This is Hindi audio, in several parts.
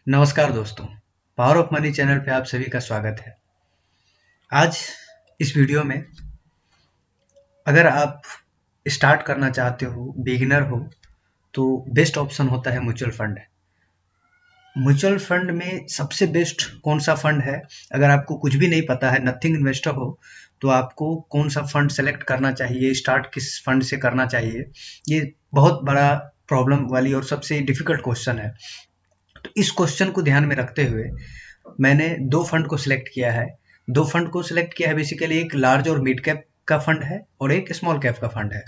नमस्कार दोस्तों, पावर ऑफ मनी चैनल पे आप सभी का स्वागत है। आज इस वीडियो में अगर आप स्टार्ट करना चाहते हो, बिगिनर हो, तो बेस्ट ऑप्शन होता है म्यूचुअल फंड। म्यूचुअल फंड में सबसे बेस्ट कौन सा फंड है? अगर आपको कुछ भी नहीं पता है, नथिंग इन्वेस्टर हो, तो आपको कौन सा फंड सेलेक्ट करना चाहिए, स्टार्ट किस फंड से करना चाहिए, ये बहुत बड़ा प्रॉब्लम वाली और सबसे डिफिकल्ट क्वेश्चन है। तो इस क्वेश्चन को ध्यान में रखते हुए मैंने दो फंड को सिलेक्ट किया है। दो फंड को सिलेक्ट किया है, बेसिकली एक लार्ज और मिड कैप का फंड है और एक स्मॉल कैप का फंड है,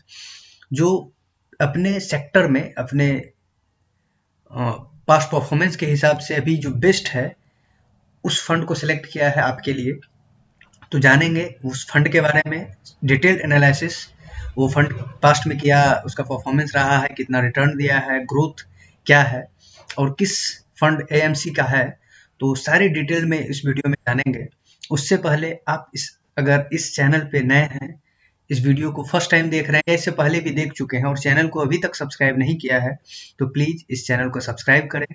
जो अपने सेक्टर में अपने पास्ट परफॉर्मेंस के हिसाब से अभी जो बेस्ट है उस फंड को सिलेक्ट किया है आपके लिए। तो जानेंगे उस फंड के बारे में, डिटेल्ड एनालिसिस, वो फंड पास्ट में किया, उसका परफॉर्मेंस रहा है, कितना रिटर्न दिया है, ग्रोथ क्या है और किस फंड एएमसी का है। तो सारी डिटेल में इस वीडियो में जानेंगे। उससे पहले आप अगर इस चैनल पे नए हैं, इस वीडियो को फर्स्ट टाइम देख रहे हैं या इससे पहले भी देख चुके हैं और चैनल को अभी तक सब्सक्राइब नहीं किया है, तो प्लीज़ इस चैनल को सब्सक्राइब करें,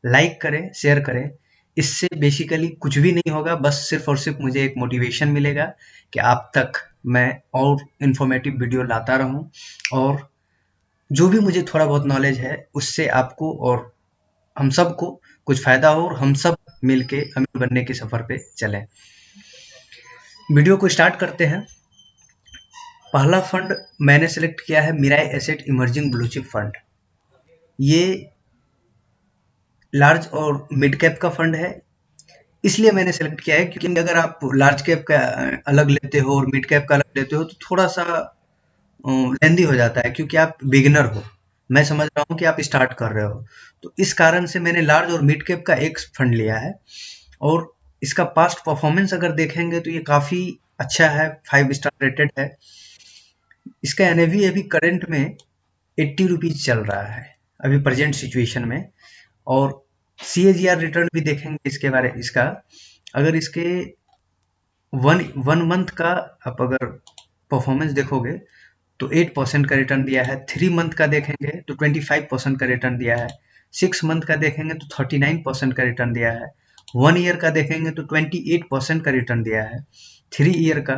लाइक करें, शेयर करें। इससे बेसिकली कुछ भी नहीं होगा, बस सिर्फ और सिर्फ मुझे एक मोटिवेशन मिलेगा कि आप तक मैं और इन्फॉर्मेटिव वीडियो लाता रहूं और जो भी मुझे थोड़ा बहुत नॉलेज है उससे आपको और हम सबको कुछ फायदा हो और हम सब मिलके अमीर बनने के सफर पे चलें। वीडियो को स्टार्ट करते हैं। पहला फंड मैंने सेलेक्ट किया है Mirae Asset Emerging Blue Chip Fund. ये लार्ज और मिड कैप का फंड है। इसलिए मैंने सेलेक्ट किया है क्योंकि अगर आप लार्ज कैप का अलग लेते हो और मिड कैप का अलग लेते हो तो थोड़ा सा लेंदी हो जाता है, क्योंकि आप बिगिनर हो। मैं समझ रहा हूँ कि आप स्टार्ट कर रहे हो, तो इस कारण से मैंने लार्ज और मिड कैप का एक फंड लिया है। और इसका पास्ट परफॉर्मेंस अगर देखेंगे तो ये काफ़ी अच्छा है, 5 स्टार रेटेड है। इसका एनएवी अभी करंट में 80 रुपीज चल रहा है अभी प्रेजेंट सिचुएशन में। और सीएजीआर रिटर्न भी देखेंगे इसके बारे इसका, अगर इसके वन वन मंथ का आप अगर परफॉर्मेंस देखोगे तो 8% का रिटर्न दिया है। 3 मंथ का देखेंगे तो 25% का रिटर्न दिया है। 6 मंथ का देखेंगे तो 39% का रिटर्न दिया है। 1 ईयर का देखेंगे तो 28% का रिटर्न दिया है। 3 ईयर का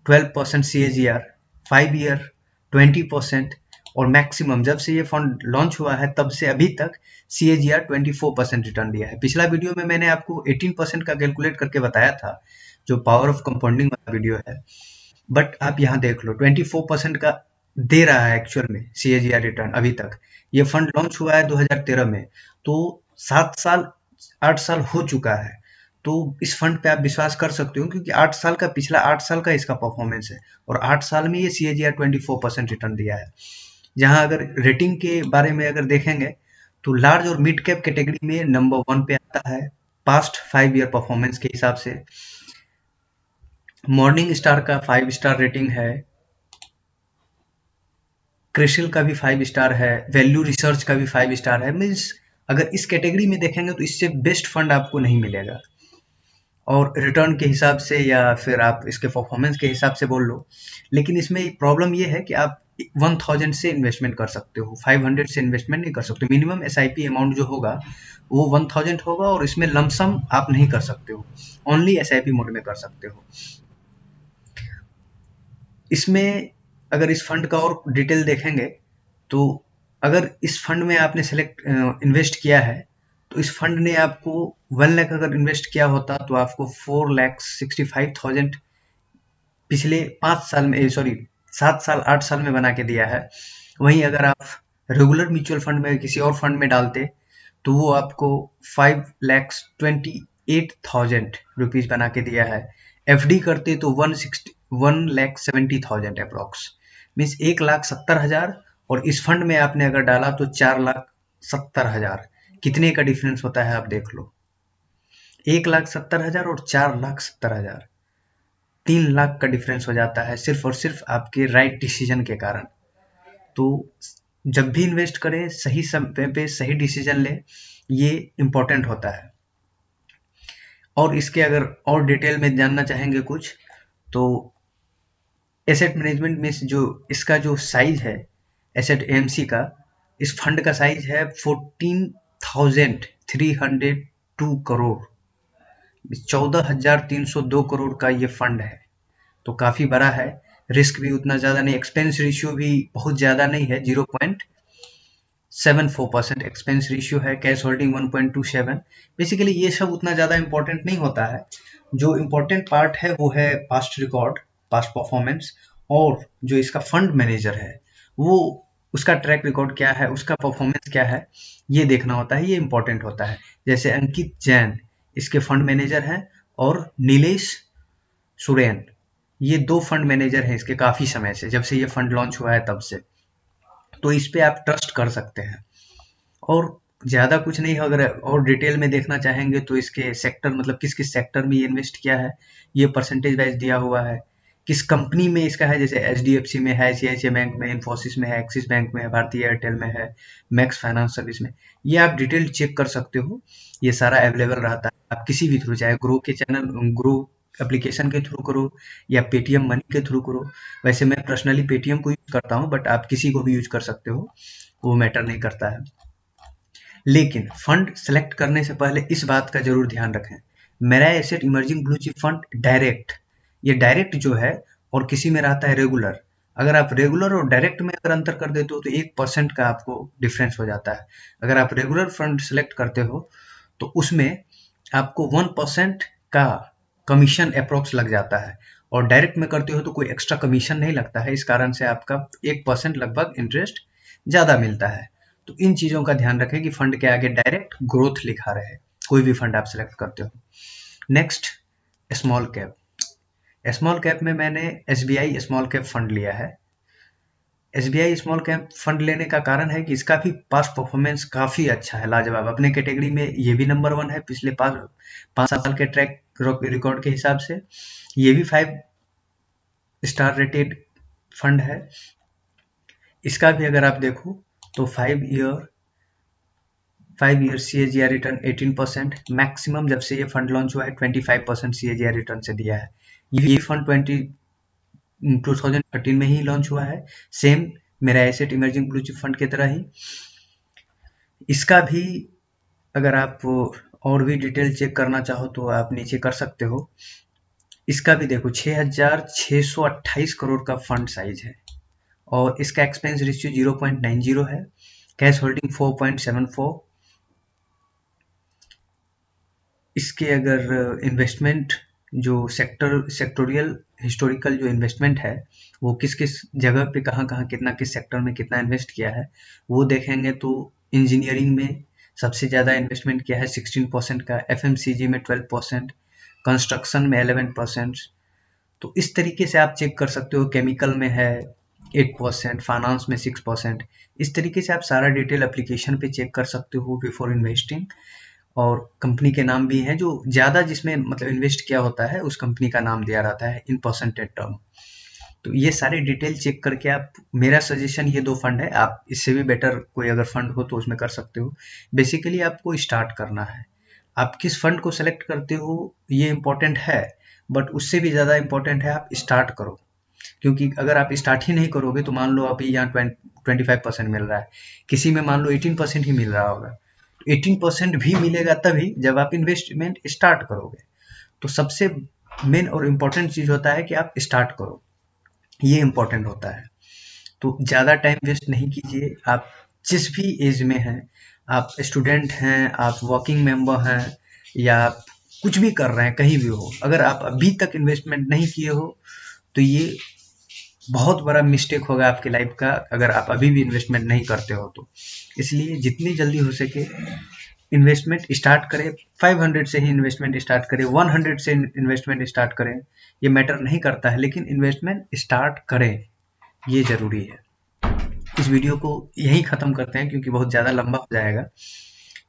12% CAGR, 5 ईयर 20%। और मैक्सिमम जब से ये फंड लॉन्च हुआ है तब से अभी तक CAGR 24% रिटर्न दिया है। पिछला वीडियो में मैंने आपको 18% का कैलकुलेट करके बताया था, जो पावर ऑफ कंपाउंडिंग वाला वीडियो है। बट आप यहाँ देख लो 24% का दे रहा है एक्चुअल में CAGR रिटर्न अभी तक। ये फंड लॉन्च हुआ है 2013 में, तो 7 साल 8 साल हो चुका है। तो इस फंड पे आप विश्वास कर सकते हो क्योंकि 8 साल का, पिछला 8 साल का इसका परफॉर्मेंस है और 8 साल में ये CAGR 24% रिटर्न दिया है। जहां अगर रेटिंग के बारे में अगर देखेंगे तो लार्ज और मिड कैप कैटेगरी में नंबर 1 पे आता है पास्ट 5 ईयर परफॉर्मेंस के हिसाब से। मॉर्निंग स्टार का 5 स्टार रेटिंग है, क्रिशिल का भी 5 स्टार है, वैल्यू रिसर्च का भी 5 स्टार है। मीन्स अगर इस कैटेगरी में देखेंगे तो इससे बेस्ट फंड आपको नहीं मिलेगा। और रिटर्न के हिसाब से या फिर आप इसके परफॉर्मेंस के हिसाब से बोल लो। लेकिन इसमें एक प्रॉब्लम ये है कि आप 1000 से इन्वेस्टमेंट कर सकते हो, 500 से इन्वेस्टमेंट नहीं कर सकते। मिनिमम एसआईपी अमाउंट जो होगा वो 1000 होगा और इसमें लमसम आप नहीं कर सकते हो, ओनली एसआईपी मोड में कर सकते हो। इसमें अगर इस फंड का और डिटेल देखेंगे तो अगर इस फंड में आपने सेलेक्ट इन्वेस्ट किया है तो इस फंड ने आपको 1 लाख अगर इन्वेस्ट किया होता तो आपको 4,65,000 पिछले 5 साल में, सॉरी 7 साल 8 साल में बना के दिया है। वहीं अगर आप रेगुलर म्यूचुअल फंड में किसी और फंड में डालते तो वो आपको 5,28,000 रुपीज बना के दिया है। एफडी करते तो 1,70,000 अप्रोक्स, मीन्स 1,70,000। और इस फंड में आपने अगर डाला तो 4,70,000। कितने का डिफरेंस होता है आप देख लो, 1,70,000 और 4,70,000, 3 लाख का डिफरेंस हो जाता है सिर्फ और सिर्फ आपके राइट डिसीजन के कारण। तो जब भी इन्वेस्ट करें सही समय पे सही डिसीजन ले, ये इम्पोर्टेंट होता है। और इसके अगर और डिटेल में जानना चाहेंगे कुछ, तो एसेट मैनेजमेंट में जो इसका जो साइज है एसेट एएमसी का, इस फंड का साइज है 14,000 302 करोड़, 14,302 करोड़ का ये फंड है। तो काफी बड़ा है, रिस्क भी उतना ज्यादा नहीं, एक्सपेंस रेशियो भी बहुत ज्यादा नहीं है, 0.74% एक्सपेंस रेशियो है, कैश होल्डिंग 1.27। बेसिकली ये सब उतना ज्यादा इंपॉर्टेंट नहीं होता है, जो इम्पोर्टेंट पार्ट है वो है पास्ट रिकॉर्ड, पास्ट परफॉर्मेंस, और जो इसका फंड मैनेजर है वो उसका ट्रैक रिकॉर्ड क्या है, उसका परफॉर्मेंस क्या है, ये देखना होता है, ये इंपॉर्टेंट होता है। जैसे अंकित जैन इसके फंड मैनेजर हैं, और नीलेश सुरेन, ये 2 फंड मैनेजर हैं इसके काफी समय से, जब से ये फंड लॉन्च हुआ है तब से। तो इस पे आप ट्रस्ट कर सकते हैं। और ज़्यादा कुछ नहीं, अगर और डिटेल में देखना चाहेंगे तो इसके सेक्टर, मतलब किस किस सेक्टर में ये इन्वेस्ट किया है, ये परसेंटेज वाइज दिया हुआ है। किस कंपनी में इसका है, जैसे HDFC में है, ICICI बैंक में, इन्फोसिस में है, एक्सिस बैंक में है, भारतीय एयरटेल में है, मैक्स फाइनेंस सर्विस में। ये आप डिटेल चेक कर सकते हो, ये सारा अवेलेबल रहता है। आप किसी भी थ्रू, चाहे ग्रो के चैनल, ग्रो एप्लीकेशन के थ्रू करो या पेटीएम मनी के थ्रू करो। वैसे मैं पर्सनली पेटीएम को यूज करता हूँ, बट आप किसी को भी यूज कर सकते हो, वो मैटर नहीं करता है। लेकिन फंड सेलेक्ट करने से पहले इस बात का जरूर ध्यान रखें, मेरा asset Emerging Blue Chip fund direct, ये डायरेक्ट जो है, और किसी में रहता है रेगुलर। अगर आप रेगुलर और डायरेक्ट में अगर अंतर कर देते हो तो 1% का आपको डिफरेंस हो जाता है। अगर आप रेगुलर फंड सेलेक्ट करते हो तो उसमें आपको 1% का कमीशन अप्रोक्स लग जाता है, और डायरेक्ट में करते हो तो कोई एक्स्ट्रा कमीशन नहीं लगता है, इस कारण से आपका 1% लगभग इंटरेस्ट ज़्यादा मिलता है। तो इन चीज़ों का ध्यान रखें कि फंड के आगे डायरेक्ट ग्रोथ लिखा रहे, कोई भी फंड आप सेलेक्ट करते हो। Next, small cap. Small cap में मैंने SBI स्मॉल कैप फंड लिया है। SBI स्मॉल कैप फंड लेने का कारण है कि इसका भी पास्ट परफॉर्मेंस काफ़ी अच्छा है, लाजवाब। अपने कैटेगरी में ये भी नंबर 1 है पिछले 5 साल के ट्रैक रिकॉर्ड के हिसाब से। ये भी 5 स्टार रेटेड फंड है। इसका भी अगर आप देखो तो 5 ईयर CAGR रिटर्न 18%, मैक्सिमम जब से ये फंड लॉन्च हुआ है 25% CAGR रिटर्न से दिया है। ये फंड 2013 में ही लॉन्च हुआ है, सेम मेरा asset Emerging Blue Chip fund की तरह ही। इसका भी अगर आप और भी डिटेल चेक करना चाहो तो आप नीचे कर सकते हो। इसका भी देखो 6,628 करोड़ का फंड साइज है, और इसका एक्सपेंस रेशियो 0.90 है, कैश होल्डिंग 4.74। इसके अगर इन्वेस्टमेंट जो सेक्टोरियल हिस्टोरिकल जो इन्वेस्टमेंट है, वो किस किस जगह पे कहाँ कहाँ कितना, किस सेक्टर में कितना इन्वेस्ट किया है, वो देखेंगे तो इंजीनियरिंग में सबसे ज़्यादा इन्वेस्टमेंट किया है 16% का, FMCG में 12%, कंस्ट्रक्शन में 11%। तो इस तरीके से आप चेक कर सकते हो। केमिकल में है 8%, फाइनेंस में 6%। इस तरीके से आप सारा डिटेल एप्लीकेशन पे चेक कर सकते हो बिफोर इन्वेस्टिंग। और कंपनी के नाम भी हैं, जो ज़्यादा जिसमें मतलब इन्वेस्ट किया होता है उस कंपनी का नाम दिया रहता है इन परसेंटेज टर्म। तो ये सारे डिटेल चेक करके आप, मेरा सजेशन ये 2 फंड है, आप इससे भी बेटर कोई अगर फंड हो तो उसमें कर सकते हो। बेसिकली आपको स्टार्ट करना है, आप किस फंड को सेलेक्ट करते हो ये इंपॉर्टेंट है, बट उससे भी ज़्यादा इंपॉर्टेंट है आप स्टार्ट करो। क्योंकि अगर आप स्टार्ट ही नहीं करोगे तो मान लो अभी यहाँ 25% मिल रहा है, किसी में मान लो 18% ही मिल रहा होगा, 18% भी मिलेगा तभी जब आप इन्वेस्टमेंट स्टार्ट करोगे। तो सबसे मेन और इम्पोर्टेंट चीज़ होता है कि आप स्टार्ट करो, ये इम्पोर्टेंट होता है। तो ज़्यादा टाइम वेस्ट नहीं कीजिए। आप जिस भी एज में हैं, आप स्टूडेंट हैं, आप वर्किंग मेंबर हैं, या आप कुछ भी कर रहे हैं, कहीं भी हो, अगर आप अभी तक इन्वेस्टमेंट नहीं किए हो तो ये बहुत बड़ा मिस्टेक होगा आपकी लाइफ का, अगर आप अभी भी इन्वेस्टमेंट नहीं करते हो तो। इसलिए जितनी जल्दी हो सके इन्वेस्टमेंट स्टार्ट करें। 500 से ही इन्वेस्टमेंट स्टार्ट करें, 100 से इन्वेस्टमेंट स्टार्ट करें, ये मैटर नहीं करता है, लेकिन इन्वेस्टमेंट स्टार्ट करें, ये ज़रूरी है। इस वीडियो को यहीं ख़त्म करते हैं क्योंकि बहुत ज़्यादा लंबा हो जाएगा।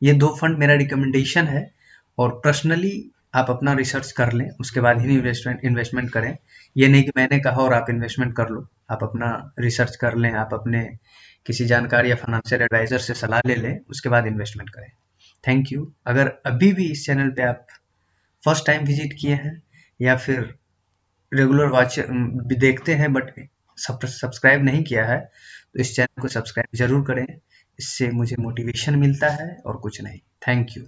ये 2 फंड मेरा रिकमेंडेशन है, और पर्सनली आप अपना रिसर्च कर लें, उसके बाद ही इन्वेस्टमेंट करें। ये नहीं कि मैंने कहा और आप इन्वेस्टमेंट कर लो, आप अपना रिसर्च कर लें, आप अपने किसी जानकार या फाइनेंशियल एडवाइजर से सलाह ले लें, उसके बाद इन्वेस्टमेंट करें। Thank you. अगर अभी भी इस चैनल पे आप फर्स्ट टाइम विजिट किए हैं या फिर रेगुलर वॉच देखते हैं बट सब्सक्राइब नहीं किया है, तो इस चैनल को सब्सक्राइब जरूर करें। इससे मुझे मोटिवेशन मिलता है और कुछ नहीं। Thank you.